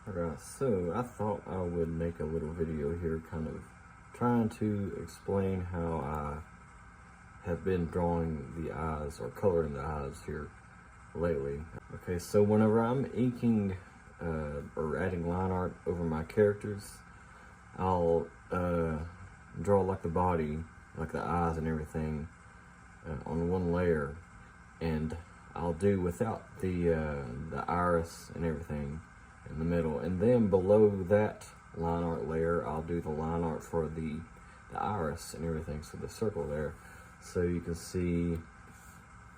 Alright, so I thought I would make a little video here kind of trying to explain how I have been drawing the eyes or coloring the eyes here lately. Okay, so whenever I'm inking or adding line art over my characters, I'll draw like the body, like the eyes and everything on one layer, and I'll do without the iris and everything in the middle, and then below that line art layer I'll do the line art for the iris and everything, so the circle there, so you can see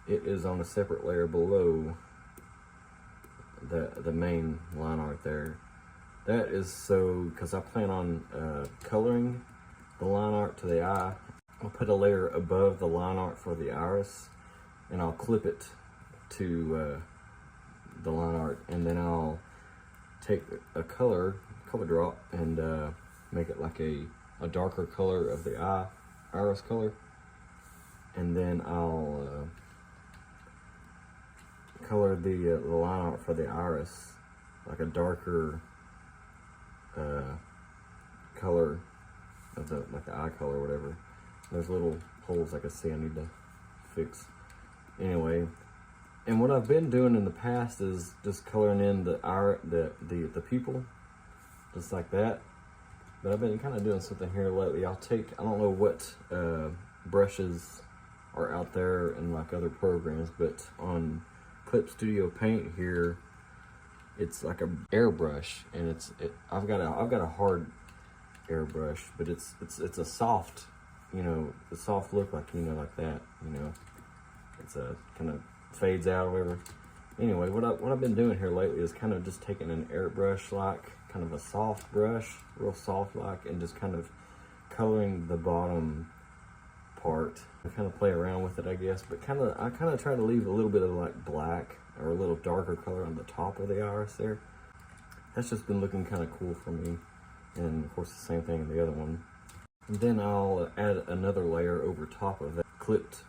it is on a separate layer below the main line art there. That is so because I plan on coloring the line art to the eye. I'll put a layer above the line art for the iris, and I'll clip it to the line art, and then I'll take a color drop and make it like a darker color of the iris color, and then I'll color the line art for the iris like a darker color of the eye color or whatever. There's little holes I can see I need to fix. Anyway, and what I've been doing in the past is just coloring in the pupil, just like that. But I've been kind of doing something here lately. I don't know what brushes are out there in like other programs, but on Clip Studio Paint here, it's like a airbrush, and I've got a hard airbrush, but it's a soft, a soft look, like like that, it's a kind of fades out or whatever. Anyway, what I've been doing here lately is kind of just taking an airbrush, like kind of a soft brush, real soft like, and just kind of coloring the bottom part. I kind of play around with it, I guess, but I kind of try to leave a little bit of like black or a little darker color on the top of the iris there. That's just been looking kind of cool for me, and of course the same thing in the other one. And then I'll add another layer over top of that clipped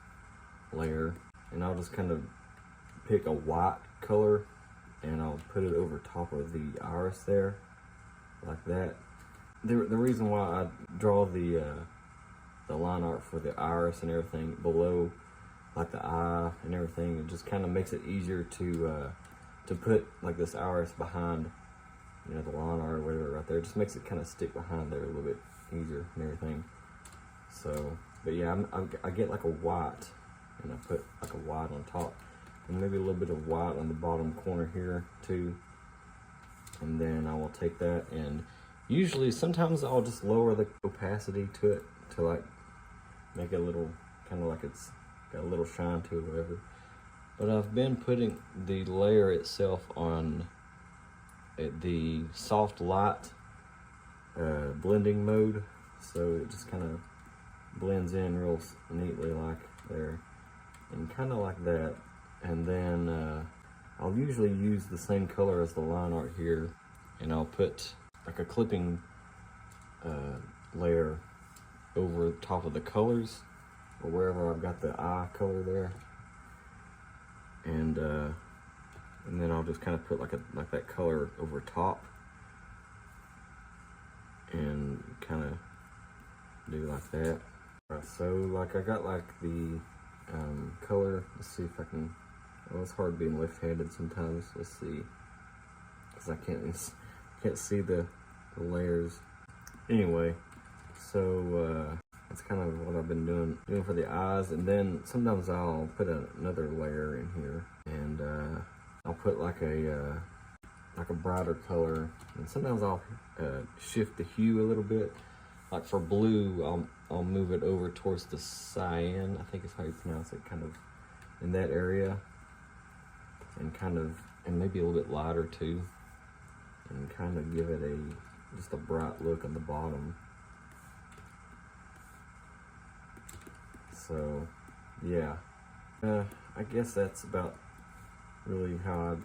layer, and I'll just kind of pick a white color and I'll put it over top of the iris there, like that. The reason why I draw the line art for the iris and everything below, like the eye and everything, it just kind of makes it easier to put like this iris behind, the line art or whatever right there. It just makes it kind of stick behind there a little bit easier and everything. So, but yeah, I get like a white, and I put like a white on top, and maybe a little bit of white on the bottom corner here too. And then I will take that, and usually sometimes I'll just lower the opacity to it to like make it a little kind of like it's got a little shine to it or whatever. But I've been putting the layer itself on the soft light blending mode, so it just kind of blends in real neatly like there, and kind of like that. And then I'll usually use the same color as the line art here, and I'll put like a clipping layer over top of the colors, or wherever I've got the eye color there, and then I'll just kind of put like that color over top, and kind of do like that. Right, so like I got like the color. Let's see if I can. Well, it's hard being left-handed sometimes. Let's see, because I can't see the layers. Anyway, so that's kind of what I've been doing for the eyes, and then sometimes I'll put another layer in here, and I'll put like a brighter color, and sometimes I'll shift the hue a little bit. Like for blue, I'll move it over towards the cyan, I think is how you pronounce it, kind of in that area, and maybe a little bit lighter too, and kind of give it just a bright look on the bottom. So yeah, I guess that's about really how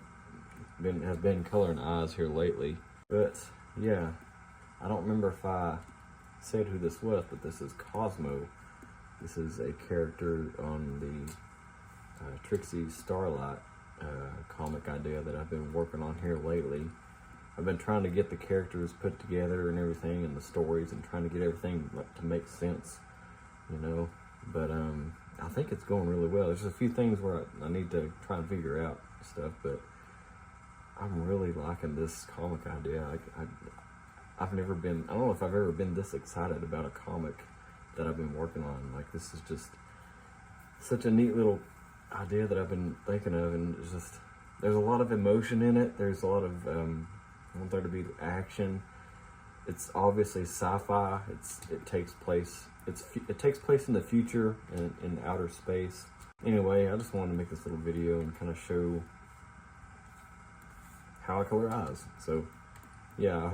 have been coloring eyes here lately. But yeah, I don't remember if I said who this was, but this is Cosmo. This is a character on the Trixie Starlight comic idea that I've been working on here lately. I've been trying to get the characters put together and everything, and the stories, and trying to get everything to make sense, you know. But I think it's going really well. There's a few things where I need to try and figure out stuff, but I'm really liking this comic idea. I've never been, I don't know if I've ever been this excited about a comic that I've been working on. Like, this is just such a neat little idea that I've been thinking of, and it's just, there's a lot of emotion in it. There's a lot of, I want there to be action. It's obviously sci-fi. It takes place in the future and in outer space. Anyway, I just wanted to make this little video and kind of show how I color eyes. So, yeah.